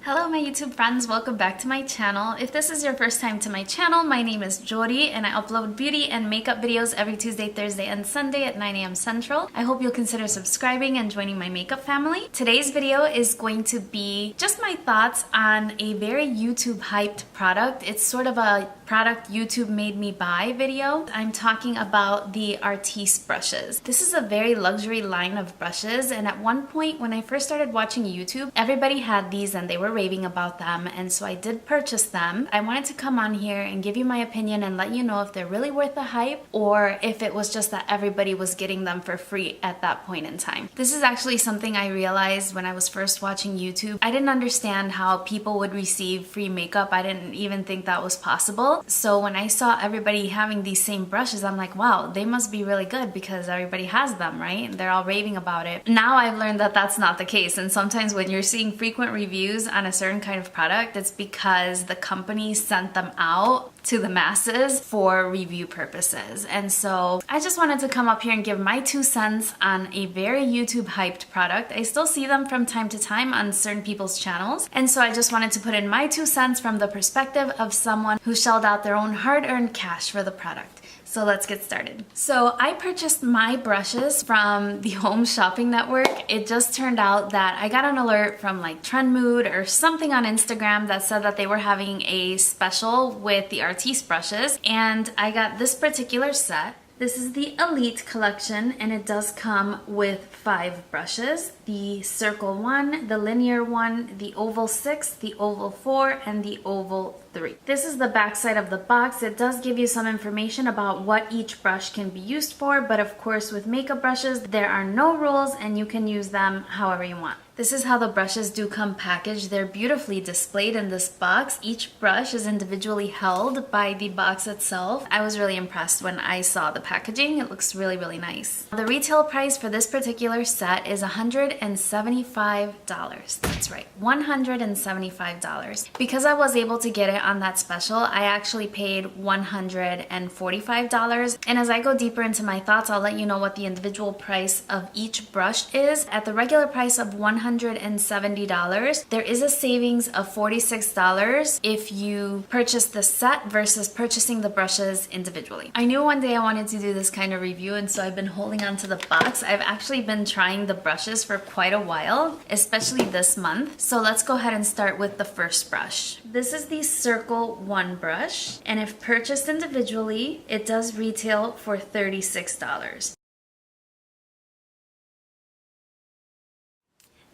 Hello my YouTube friends, welcome back to my channel. If this is your first time to my channel, my name is Yori and I upload beauty and makeup videos every Tuesday, Thursday, and Sunday at 9 a.m. Central. I hope you'll consider subscribing and joining my makeup family. Today's video is going to be just my thoughts on a very YouTube hyped product. It's sort of a product YouTube made me buy video. I'm talking about the Artis brushes. This is a very luxury line of brushes, and at one point when I first started watching YouTube, everybody had these and they were raving about them, and so I did purchase them. I wanted to come on here and give you my opinion and let you know if they're really worth the hype or if it was just that everybody was getting them for free at that point in time. This is actually something I realized when I was first watching YouTube. I didn't understand how people would receive free makeup. I didn't even think that was possible. So when I saw everybody having these same brushes, I'm like, wow, they must be really good because everybody has them, right? And they're all raving about it. Now I've learned that that's not the case, and sometimes when you're seeing frequent reviews on a certain kind of product, it's because the company sent them out to the masses for review purposes. And so I just wanted to come up here and give my 2 cents on a very YouTube hyped product. I still see them from time to time on certain people's channels, and so I just wanted to put in my 2 cents from the perspective of someone who shelled out their own hard-earned cash for the product. So let's get started. So I purchased my brushes from the Home Shopping Network. It just turned out that I got an alert from like Trend Mood or something on Instagram that said that they were having a special with the Artis brushes, and I got this particular set. This is the Elite collection, and it does come with 5 brushes: the circle 1, the linear 1, the oval 6, the oval 4, and the oval 3. This is the back side of the box. It does give you some information about what each brush can be used for, but of course with makeup brushes there are no rules and you can use them however you want. This is how the brushes do come packaged. They're beautifully displayed in this box. Each brush is individually held by the box itself. I was really impressed when I saw the packaging. It looks really, really nice. The retail price for this particular set is $175. That's right, $175. Because I was able to get it on that special, I actually paid $145. And as I go deeper into my thoughts, I'll let you know what the individual price of each brush is. At the regular price of $170, there is a savings of $46 if you purchase the set versus purchasing the brushes individually. I knew one day I wanted to do this kind of review, and so I've been holding on to the box. I've actually been trying the brushes for quite a while, especially this month. So let's go ahead and start with the first brush. This is the Circle 1 brush, and if purchased individually, it does retail for $36.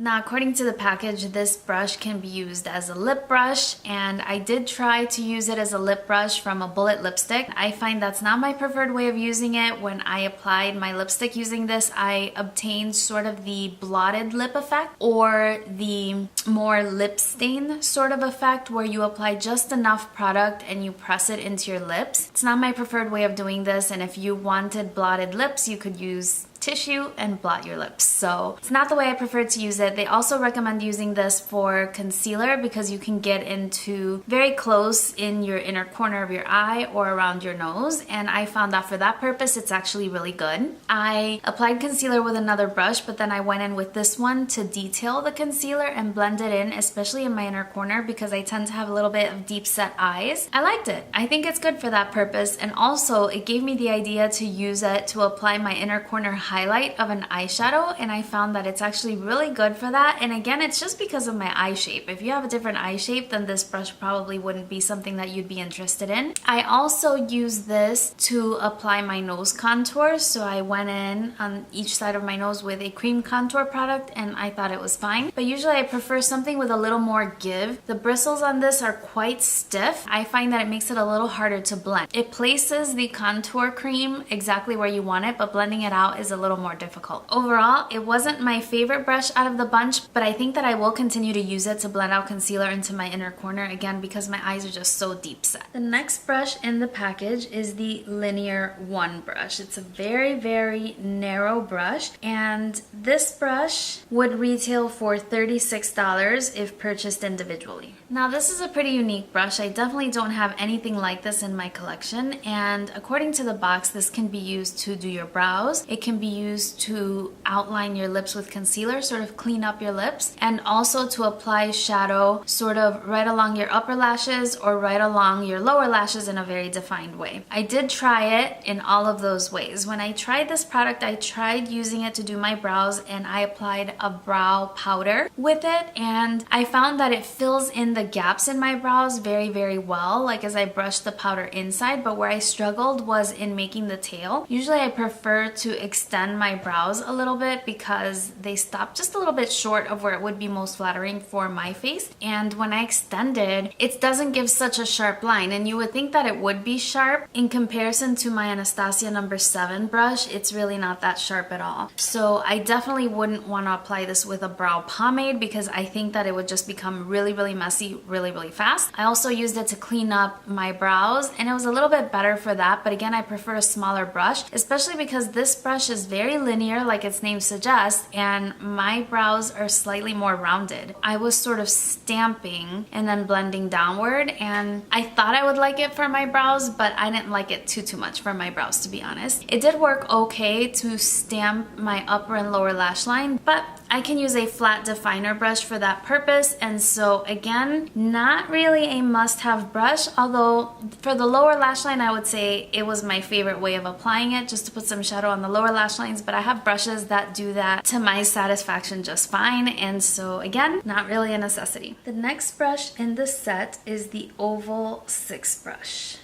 Now, according to the package, this brush can be used as a lip brush, and I did try to use it as a lip brush from a bullet lipstick. I find that's not my preferred way of using it. When I applied my lipstick using this, I obtained sort of the blotted lip effect, or the more lip stain sort of effect where you apply just enough product and you press it into your lips. It's not my preferred way of doing this, and if you wanted blotted lips, you could use tissue and blot your lips. So it's not the way I prefer to use it. They also recommend using this for concealer because you can get into very close in your inner corner of your eye or around your nose, and I found that for that purpose it's actually really good. I applied concealer with another brush, but then I went in with this one to detail the concealer and blend it in, especially in my inner corner because I tend to have a little bit of deep set eyes. I liked it. I think it's good for that purpose, and also it gave me the idea to use it to apply my inner corner highlight of an eyeshadow, and I found that it's actually really good for that. And again, it's just because of my eye shape. If you have a different eye shape, then this brush probably wouldn't be something that you'd be interested in. I also use this to apply my nose contour, so I went in on each side of my nose with a cream contour product and I thought it was fine. But usually I prefer something with a little more give. The bristles on this are quite stiff. I find that it makes it a little harder to blend. It places the contour cream exactly where you want it, but blending it out is a little more difficult. Overall, it wasn't my favorite brush out of the bunch, but I think that I will continue to use it to blend out concealer into my inner corner, again because my eyes are just so deep set. The next brush in the package is the Linear 1 brush. It's a very, very narrow brush, and this brush would retail for $36 if purchased individually. Now this is a pretty unique brush. I definitely don't have anything like this in my collection, and according to the box, this can be used to do your brows. It can be used to outline your lips with concealer, sort of clean up your lips, and also to apply shadow sort of right along your upper lashes or right along your lower lashes in a very defined way. I did try it in all of those ways. When I tried this product, I tried using it to do my brows, and I applied a brow powder with it, and I found that it fills in the gaps in my brows very, very well, like as I brushed the powder inside. But where I struggled was in making the tail. Usually I prefer to extend my brows a little bit because they stop just a little bit short of where it would be most flattering for my face, and when I extended, it doesn't give such a sharp line, and you would think that it would be sharp. In comparison to my Anastasia number 7 brush, it's really not that sharp at all. So I definitely wouldn't want to apply this with a brow pomade because I think that it would just become really, really messy really, really fast. I also used it to clean up my brows, and it was a little bit better for that, but again, I prefer a smaller brush, especially because this brush is very linear like its name suggests, and my brows are slightly more rounded. I was sort of stamping and then blending downward, and I thought I would like it for my brows, but I didn't like it too much for my brows, to be honest. It did work okay to stamp my upper and lower lash line, but I can use a flat definer brush for that purpose, and so again, not really a must-have brush, although for the lower lash line I would say it was my favorite way of applying it, just to put some shadow on the lower lash lines, but I have brushes that do that to my satisfaction just fine, and so again, not really a necessity. The next brush in the set is the Oval 6 brush.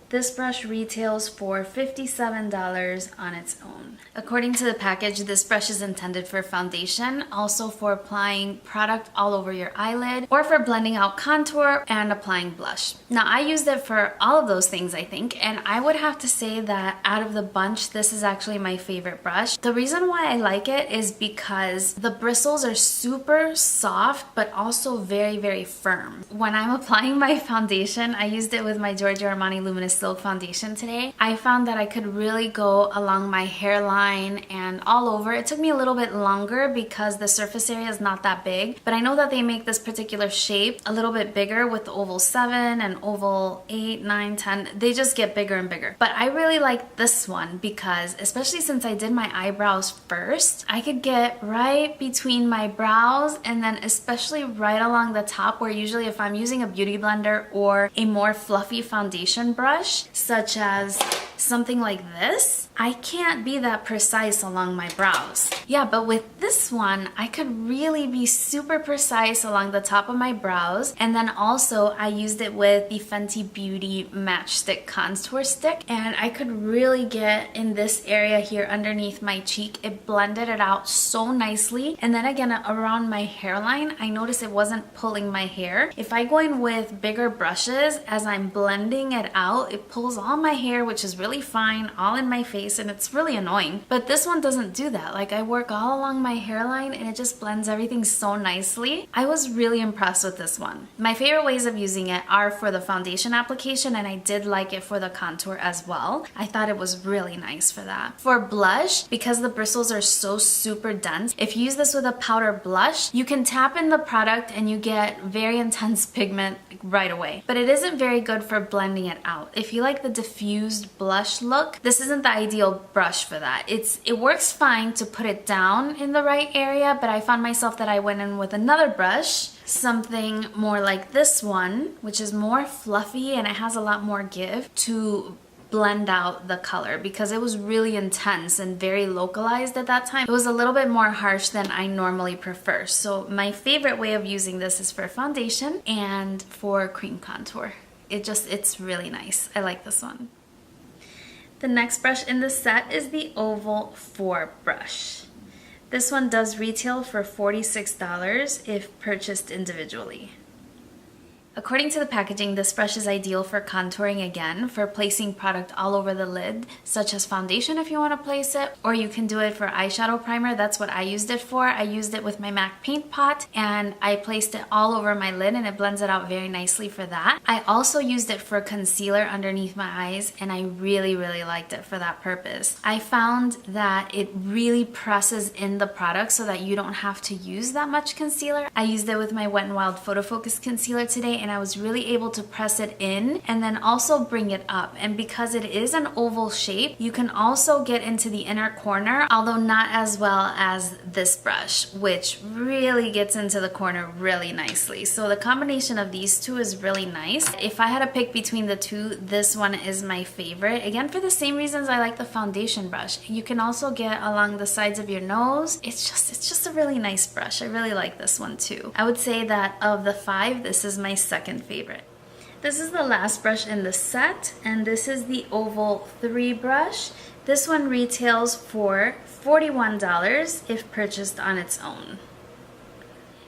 This brush retails for $57 on its own. According to the package, this brush is intended for foundation, also for applying product all over your eyelid, or for blending out contour and applying blush. Now, I used it for all of those things, I think, and I would have to say that out of the bunch, this is actually my favorite brush. The reason why I like it is because the bristles are super soft, but also very, very firm. When I'm applying my foundation, I used it with my Giorgio Armani Luminous Silk foundation today. I found that I could really go along my hairline and all over. It took me a little bit longer because the surface area is not that big, but I know that they make this particular shape a little bit bigger with the Oval 7 and Oval 8, 9, 10. They just get bigger and bigger. But I really like this one because, especially since I did my eyebrows first, I could get right between my brows and then especially right along the top, where usually if I'm using a beauty blender or a more fluffy foundation brush, such as something like this, I can't be that precise along my brows. Yeah, but with this one, I could really be super precise along the top of my brows. And then also I used it with the Fenty Beauty Matchstick Contour Stick, and I could really get in this area here underneath my cheek. It blended it out so nicely. And then again, around my hairline, I noticed it wasn't pulling my hair. If I go in with bigger brushes, as I'm blending it out, it pulls all my hair, which is really fine, all in my face, and it's really annoying. But this one doesn't do that. Like, I work all along my hairline and it just blends everything so nicely. I was really impressed with this one. My favorite ways of using it are for the foundation application, and I did like it for the contour as well. I thought it was really nice for that. For blush, because the bristles are so super dense, if you use this with a powder blush, you can tap in the product and you get very intense pigment right away. But it isn't very good for blending it out. If you like the diffused blush look, this isn't the ideal brush for that. It works fine to put it down in the right area, but I found myself that I went in with another brush, something more like this one, which is more fluffy and it has a lot more give to blend out the color, because it was really intense and very localized at that time. It was a little bit more harsh than I normally prefer. So my favorite way of using this is for foundation and for cream contour. It's really nice. I like this one. The next brush in the set is the Oval 4 brush. This one does retail for $46 if purchased individually. According to the packaging, this brush is ideal for contouring again, for placing product all over the lid, such as foundation if you want to place it, or you can do it for eyeshadow primer. That's what I used it for. I used it with my MAC paint pot and I placed it all over my lid and it blends it out very nicely for that. I also used it for concealer underneath my eyes and I really, really liked it for that purpose. I found that it really presses in the product so that you don't have to use that much concealer. I used it with my Wet n Wild Photo Focus concealer today and I was really able to press it in and then also bring it up. And because it is an oval shape, you can also get into the inner corner, although not as well as this brush, which really gets into the corner really nicely. So the combination of these two is really nice. If I had to pick between the two, this one is my favorite. Again, for the same reasons I like the foundation brush. You can also get along the sides of your nose. It's just a really nice brush. I really like this one too. I would say that of the 5, this is my second favorite. This is the last brush in the set, and this is the Oval 3 brush. This one retails for $41 if purchased on its own.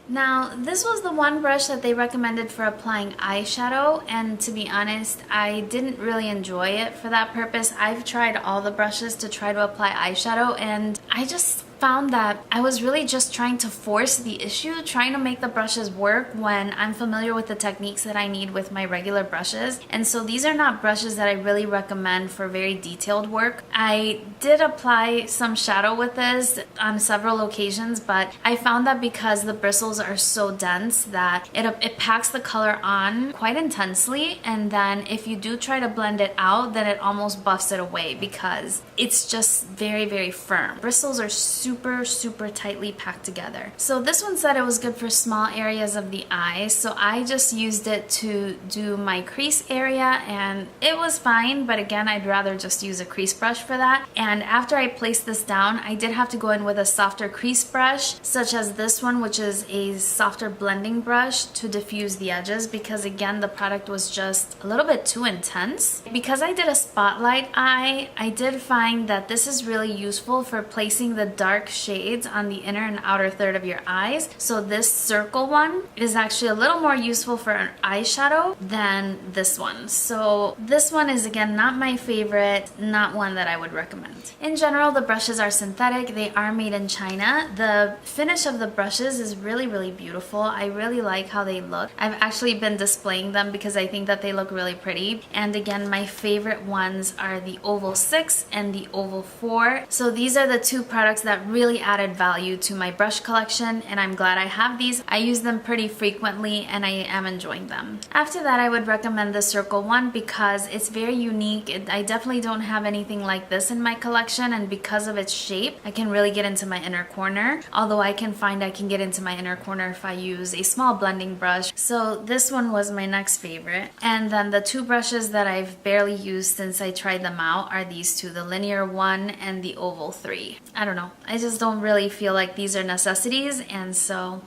Now, this was the one brush that they recommended for applying eyeshadow, and to be honest, I didn't really enjoy it for that purpose. I've tried all the brushes to try to apply eyeshadow, and I just found that I was really just trying to force the issue, trying to make the brushes work when I'm familiar with the techniques that I need with my regular brushes. And so these are not brushes that I really recommend for very detailed work. I did apply some shadow with this on several occasions, but I found that because the bristles are so dense that it packs the color on quite intensely, and then if you do try to blend it out, then it almost buffs it away because it's just very, very firm. Bristles are super tightly packed together. So this one said it was good for small areas of the eye, so I just used it to do my crease area, and it was fine, but again, I'd rather just use a crease brush for that. And after I placed this down, I did have to go in with a softer crease brush, such as this one, which is a softer blending brush, to diffuse the edges, because again, the product was just a little bit too intense. Because I did a spotlight eye, I did find that this is really useful for placing the dark shades on the inner and outer third of your eyes. So this circle one is actually a little more useful for an eyeshadow than this one. So this one is again not my favorite, not one that I would recommend. In general, the brushes are synthetic. They are made in China. The finish of the brushes is really beautiful. I really like how they look. I've actually been displaying them because I think that they look really pretty. And again, my favorite ones are the Oval 6 and the Oval 4. So these are the two products that really added value to my brush collection, and I'm glad I have these. I use them pretty frequently and I am enjoying them. After that, I would recommend the Circle one because it's very unique. I definitely don't have anything like this in my collection, and because of its shape, I can really get into my inner corner. Although I can find I can get into my inner corner if I use a small blending brush. So this one was my next favorite. And then the two brushes that I've barely used since I tried them out are these two, the Linear 1 and the Oval 3. I don't know. I just don't really feel like these are necessities, and so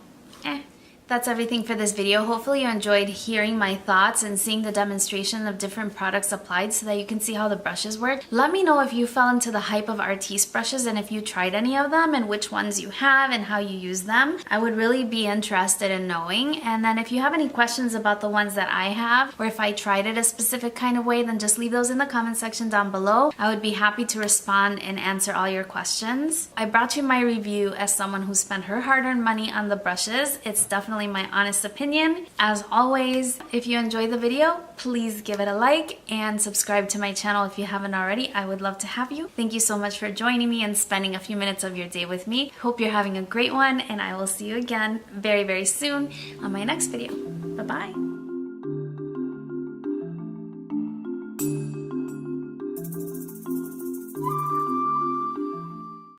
That's everything for this video. Hopefully you enjoyed hearing my thoughts and seeing the demonstration of different products applied so that you can see how the brushes work. Let me know if you fell into the hype of Artis brushes and if you tried any of them and which ones you have and how you use them. I would really be interested in knowing. And then if you have any questions about the ones that I have, or if I tried it a specific kind of way, then just leave those in the comment section down below. I would be happy to respond and answer all your questions. I brought you my review as someone who spent her hard-earned money on the brushes. It's definitely my honest opinion. As always, if you enjoyed the video, please give it a like and subscribe to my channel if you haven't already. I would love to have you. Thank you so much for joining me and spending a few minutes of your day with me. Hope you're having a great one, and I will see you again very, very soon on my next video. Bye-bye.